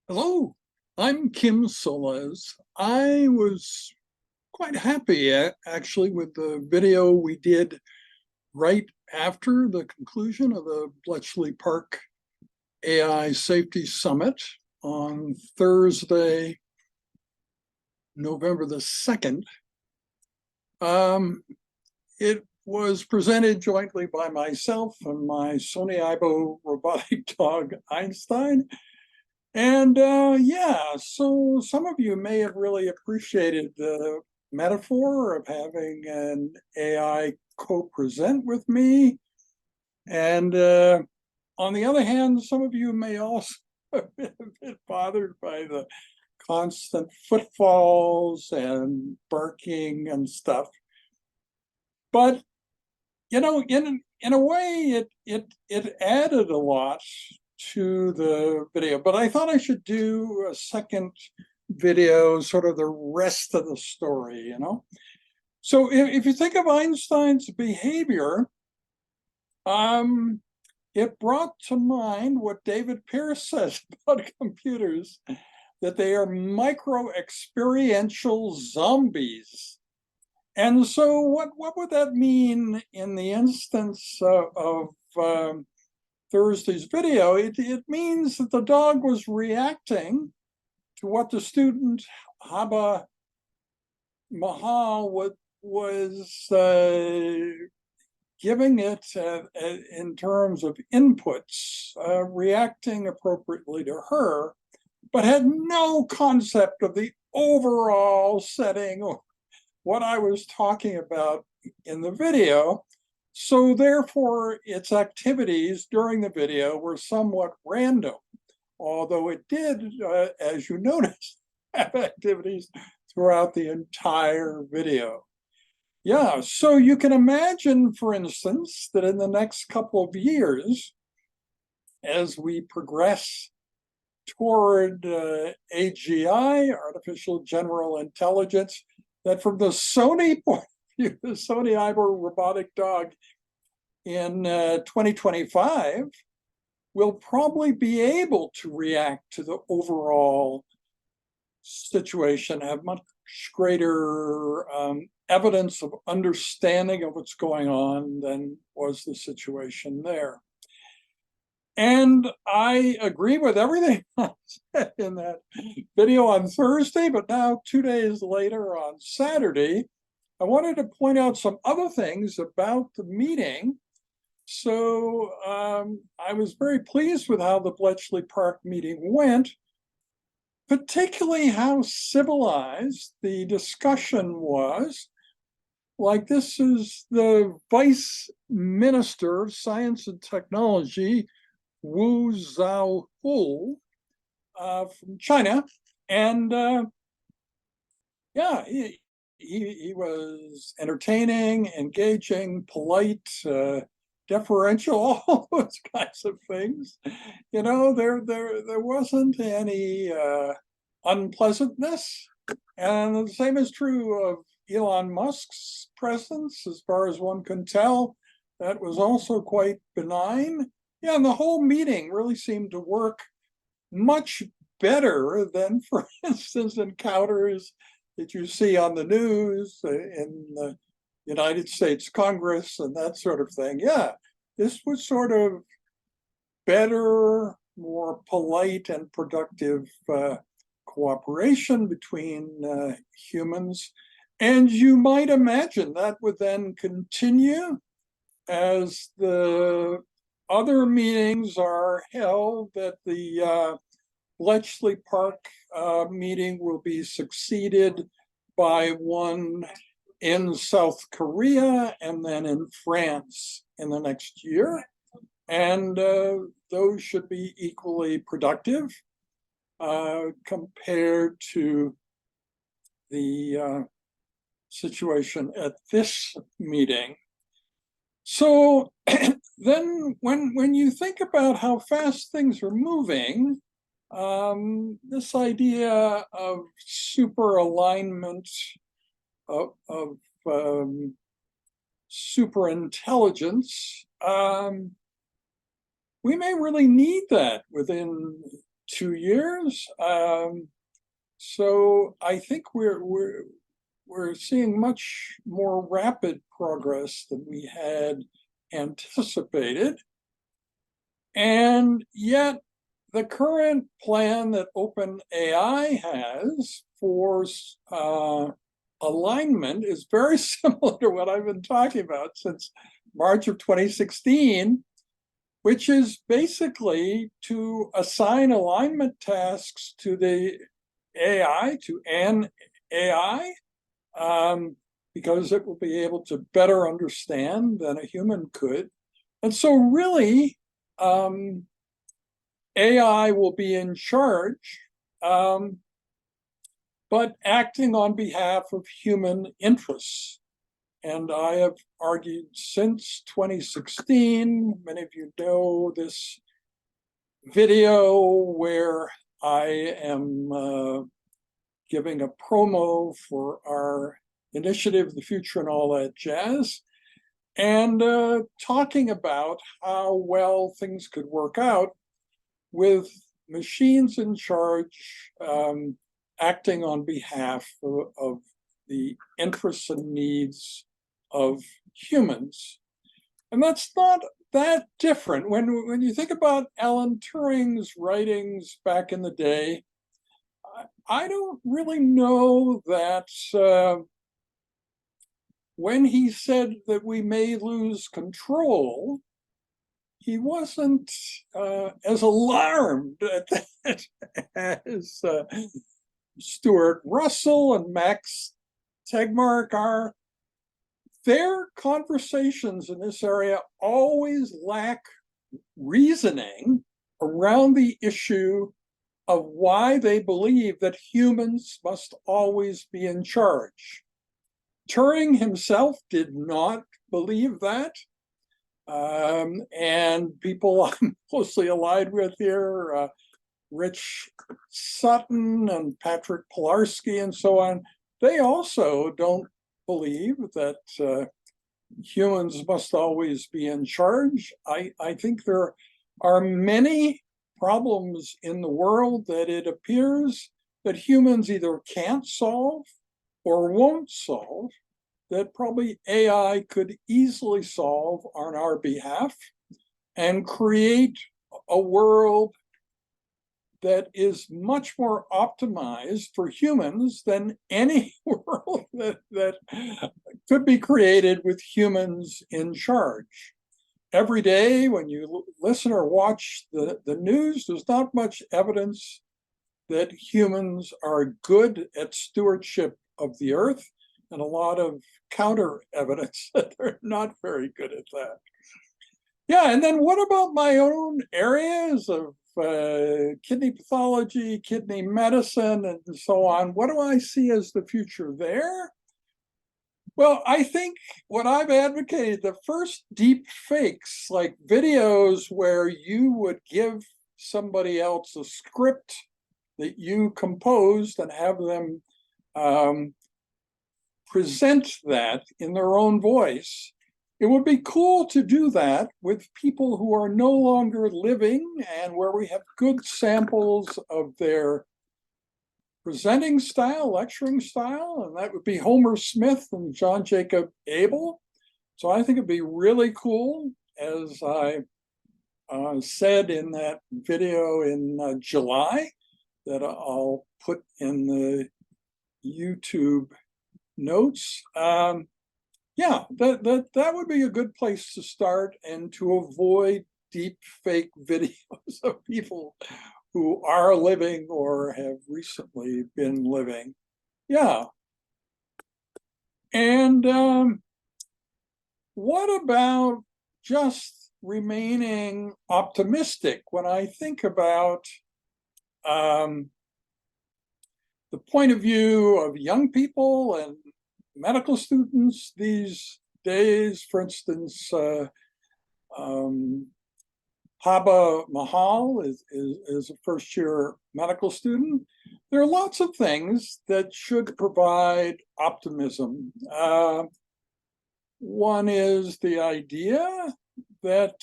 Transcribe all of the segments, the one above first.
Hello, I'm Kim Solez. I was quite happy actually with the video we did right after the conclusion of the Bletchley Park AI Safety Summit on Thursday, November the 2nd. It was presented jointly by myself and my Sony Aibo robotic dog, Einstein. And yeah, so some of you may have really appreciated the metaphor of having an AI co-present with me. And on the other hand, some of you may also have been a bit bothered by the constant footfalls and barking and stuff. But you know, in a way, it added a lot to the video. But I thought I should do a second video, sort of the rest of the story, you know. So if you think of Einstein's behavior, it brought to mind what David Pearce says about computers, that they are micro-experiential zombies. And so what would that mean in the instance of Thursday's video? It means that the dog was reacting to what the student Haba Mahal was giving it in terms of inputs, reacting appropriately to her, but had no concept of the overall setting or what I was talking about in the video. So therefore, its activities during the video were somewhat random, although it did, as you noticed, have activities throughout the entire video. Yeah, so you can imagine, for instance, that in the next couple of years, as we progress toward AGI, artificial general intelligence, that from the Sony point of view, the Sony Aibo robotic dog in 2025 will probably be able to react to the overall situation, have much greater evidence of understanding of what's going on than was the situation there. And I agree with everything I said in that video on Thursday, but now 2 days later on Saturday, I wanted to point out some other things about the meeting. So I was very pleased with how the Bletchley Park meeting went, particularly how civilized the discussion was. Like, this is the Vice Minister of Science and Technology, Wu Zhaohu, from China, and yeah, he was entertaining, engaging, polite, deferential, all those kinds of things. You know, there wasn't any unpleasantness, and the same is true of Elon Musk's presence, as far as one can tell. That was also quite benign. Yeah, and the whole meeting really seemed to work much better than, for instance, encounters that you see on the news in the United States Congress and that sort of thing. Yeah, this was sort of better, more polite and productive cooperation between humans. And you might imagine that would then continue as the other meetings are held, that the Bletchley Park meeting will be succeeded by one in South Korea and then in France in the next year. And those should be equally productive compared to the situation at this meeting. So then when you think about how fast things are moving, this idea of super alignment, of super intelligence, we may really need that within 2 years. So I think we're seeing much more rapid progress than we had anticipated. And yet the current plan that OpenAI has for alignment is very similar to what I've been talking about since March of 2016, which is basically to assign alignment tasks to the AI, to an AI, because it will be able to better understand than a human could. And so really, AI will be in charge, but acting on behalf of human interests. And I have argued since 2016, many of you know this video where I am giving a promo for our initiative, The Future and All That Jazz, and talking about how well things could work out with machines in charge, acting on behalf of the interests and needs of humans. And that's not that different. When you think about Alan Turing's writings back in the day, I don't really know that when he said that we may lose control, he wasn't as alarmed at that as Stuart Russell and Max Tegmark are. Their conversations in this area always lack reasoning around the issue of why they believe that humans must always be in charge. Turing himself did not believe that. And people I'm closely allied with here, Rich Sutton and Patrick Pilarski and so on, they also don't believe that humans must always be in charge. I think there are many problems in the world that it appears that humans either can't solve or won't solve, that probably AI could easily solve on our behalf and create a world that is much more optimized for humans than any world that could be created with humans in charge. Every day when you listen or watch the news, there's not much evidence that humans are good at stewardship of the earth, and a lot of counter evidence that they're not very good at that. Yeah, and then what about my own areas of kidney pathology, kidney medicine, and so on? What do I see as the future there? Well, I think what I've advocated, the first deep fakes, like videos where you would give somebody else a script that you composed and have them present that in their own voice. It would be cool to do that with people who are no longer living and where we have good samples of their presenting style, lecturing style, and that would be Homer Smith and John Jacob Abel. So I think it'd be really cool, as I said in that video in July, that I'll put in the YouTube notes. Yeah, that would be a good place to start, and to avoid deep fake videos of people who are living or have recently been living. Yeah. And what about just remaining optimistic when I think about the point of view of young people and medical students these days? For instance, Haba Mahal is a first-year medical student. There are lots of things that should provide optimism. One is the idea that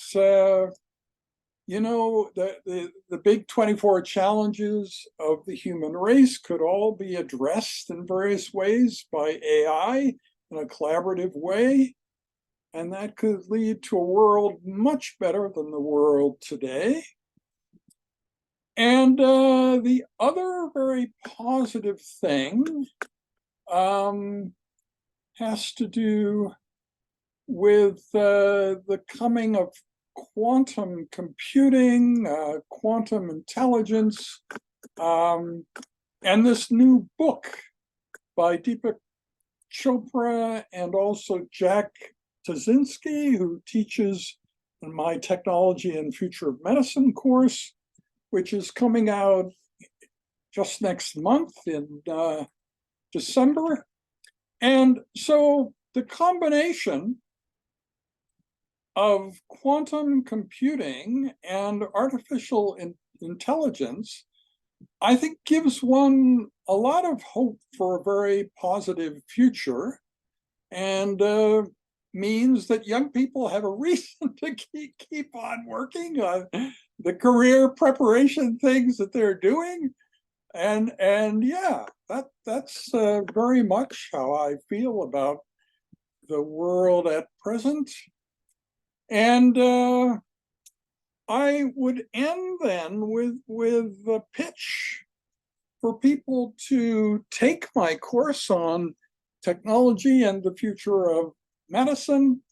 the big 24 challenges of the human race could all be addressed in various ways by AI in a collaborative way. And that could lead to a world much better than the world today. And the other very positive thing has to do with the coming of quantum computing, quantum intelligence, and this new book by Deepak Chopra and also Jack Tazinski, who teaches in my Technology and Future of Medicine course, which is coming out just next month in December. And so the combination of quantum computing and artificial intelligence, I think, gives one a lot of hope for a very positive future, and means that young people have a reason to keep on working on the career preparation things that they're doing. And yeah, that's very much how I feel about the world at present. And I would end then with a pitch for people to take my course on technology and the future of medicine.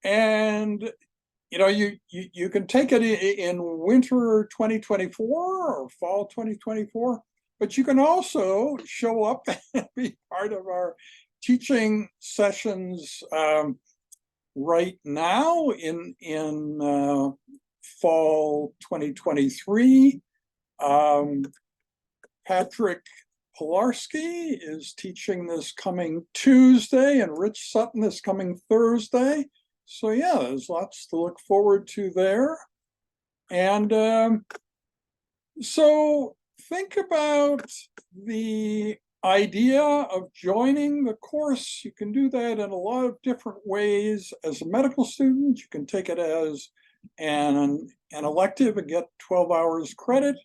And you can take it in winter 2024 or fall 2024, but you can also show up and be part of our teaching sessions right now in fall 2023. Patrick Pilarski is teaching this coming Tuesday, and Rich Sutton is coming Thursday. So yeah, there's lots to look forward to there. And so think about the idea of joining the course. You can do that in a lot of different ways. As a medical student, you can take it as an elective and get 12 hours credit.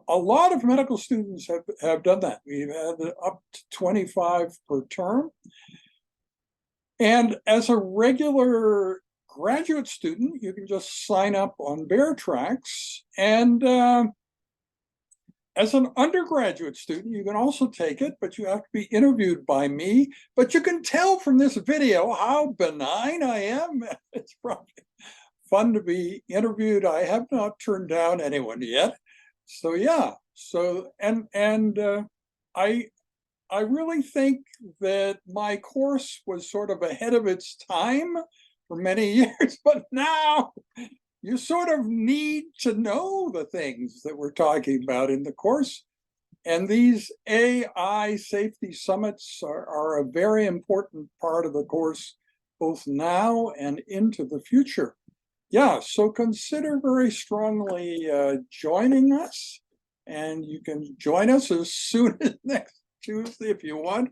A lot of medical students have done that. We've had up to 25 per term. And as a regular graduate student, you can just sign up on Bear Tracks. And as an undergraduate student, you can also take it, but you have to be interviewed by me. But you can tell from this video how benign I am. It's probably fun to be interviewed. I have not turned down anyone yet. So yeah, so and I really think that my course was sort of ahead of its time for many years, but now you sort of need to know the things that we're talking about in the course. And these AI safety summits are a very important part of the course, both now and into the future. Yeah, so consider very strongly joining us, and you can join us as soon as next Tuesday if you want.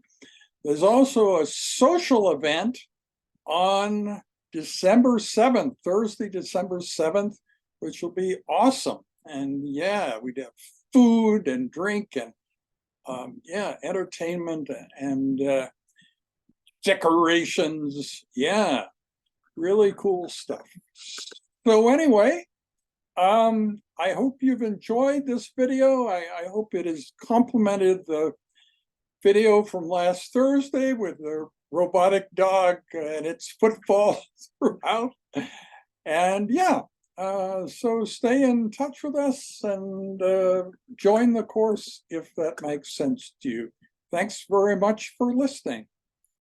There's also a social event on December 7th, Thursday, December 7th, which will be awesome. And yeah, we'd have food and drink and yeah, entertainment and decorations. Yeah, really cool stuff. So anyway, I hope you've enjoyed this video. I hope it has complemented the video from last Thursday with the robotic dog and its footfall throughout. And yeah, so stay in touch with us and join the course if that makes sense to you. Thanks very much for listening.